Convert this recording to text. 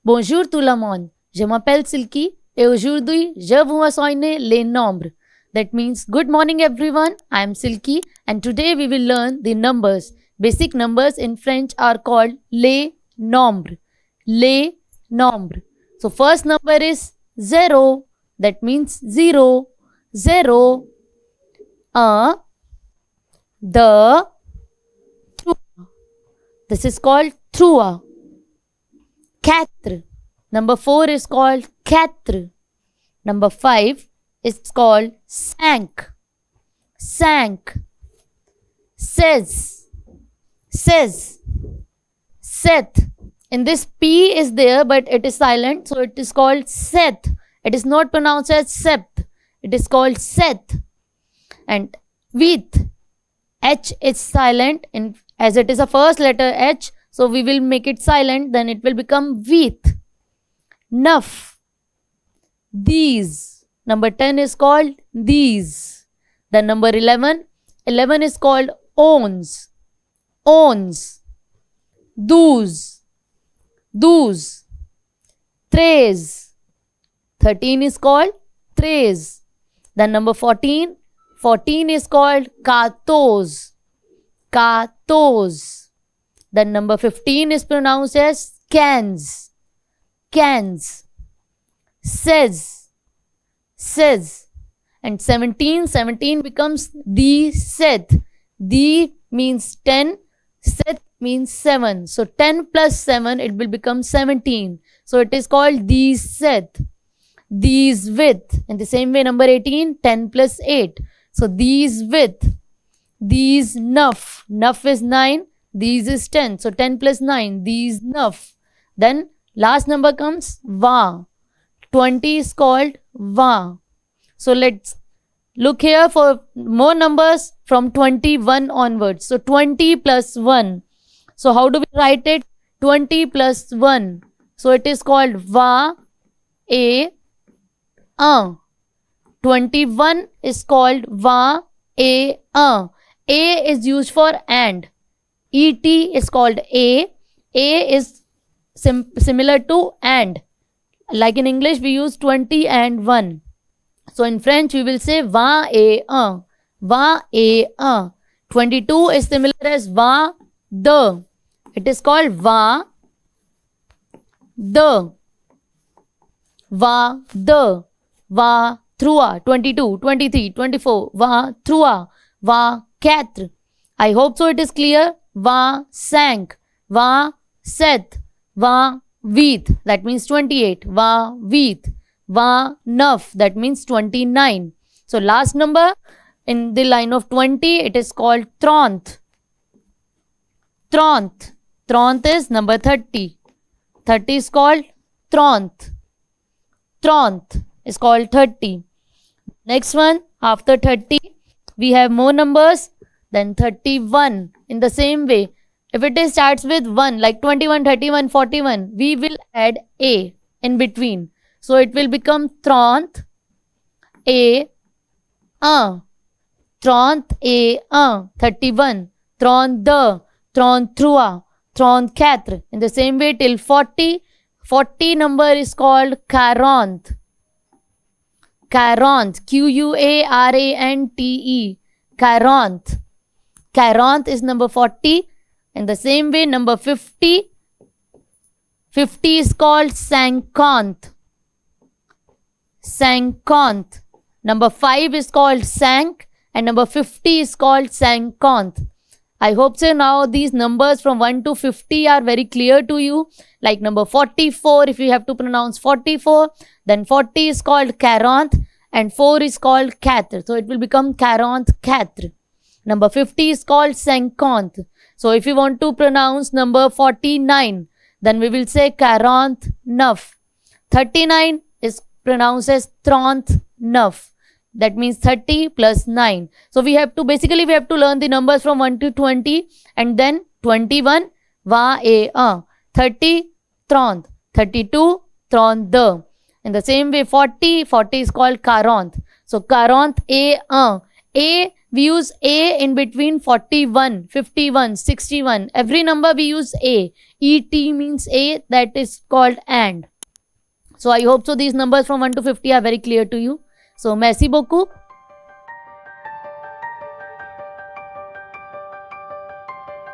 Bonjour tout le monde. Je m'appelle Silky et aujourd'hui, je vous enseigne les nombres. That means good morning everyone. I am Silky and today we will learn the numbers. Basic numbers in French are called les nombres. Les nombres. So first number is 0. That means 0. 0. The, this is called trois. Quatre. Number 4 is called quatre. Number 5 is called cinq. Cinq. Seize. Seize. Sept. In this P is there but it is silent, so it is called sept. It is not pronounced as sept. It is called sept. And huit. H is silent and as it is a first letter H, so we will make it silent, then it will become huit. Neuf. These. Number 10 is called these. Then number 11. 11 is called onze. Onze. Douze. Douze. Treize. 13 is called treize. Then number 14. 14 is called quatorze. Quatorze. Then number 15 is pronounced as quinze. Quinze. Seize. Seize. And 17. 17 becomes dix-sept. Di means 10. Sept means 7. So 10 plus 7, it will become 17. So it is called dix-sept. Dix-huit. In the same way, number 18, 10 plus 8. So dix-huit. Dix-neuf. Neuf is 9. These is 10. So 10 plus 9. Dix-neuf. Then last number comes vingt. 20 is called vingt. So let's look here for more numbers from 21 onwards. So 20 plus 1. So how do we write it? 20 plus 1. So it is called vingt et un. 21 is called vingt et un. A is used for and. Et is called A. A is similar to and. Like in English, we use 20 and 1. So in French, we will say vingt et un. Vingt et un. 22 is similar as vingt deux. It is called vingt deux. Vingt deux. Vingt trois. 22, 23, 24. Vingt trois. Vingt quatre. I hope so it is clear. Vingt cinq. Vingt sept. Vingt huit. That means 28. Vingt huit. Vingt neuf. That means 29. So last number in the line of 20, it is called trente. Trente. Trente is number 30. 30 is called trente. Trente is called 30. Next one, after 30, we have more numbers. Then 31. In the same way, if it is starts with 1, like 21, 31, 41, we will add A in between. So it will become trente et un. Trente et un. 31. Trente-deux. Trente-trois. Trente-quatre. In the same way till 40. 40 number is called quarante. Quarante. Q-U-A-R-A-N-T-E. Quarante. Quarante is number 40. In the same way, number 50. 50 is called cinquante. Cinquante. Number 5 is called cinq. And number 50 is called cinquante. I hope so now these numbers from 1 to 50 are very clear to you. Like number 44, if you have to pronounce 44, then 40 is called quarante and 4 is called quatre. So it will become quarante-quatre. Number 50 is called cinquante. So if you want to pronounce number 49, then we will say quarante-neuf. 39 is pronounced as trente-neuf. That means 30 plus 9. So we have to learn the numbers from 1 to 20 and then 21, vingt et un. 30, trente. 32, trente-deux. In the same way, 40 is called quarante. So quarante et un. A We use A in between 41, 51, 61. Every number we use A. ET means A, that is called and. So I hope so these numbers from 1 to 50 are very clear to you. So merci beaucoup.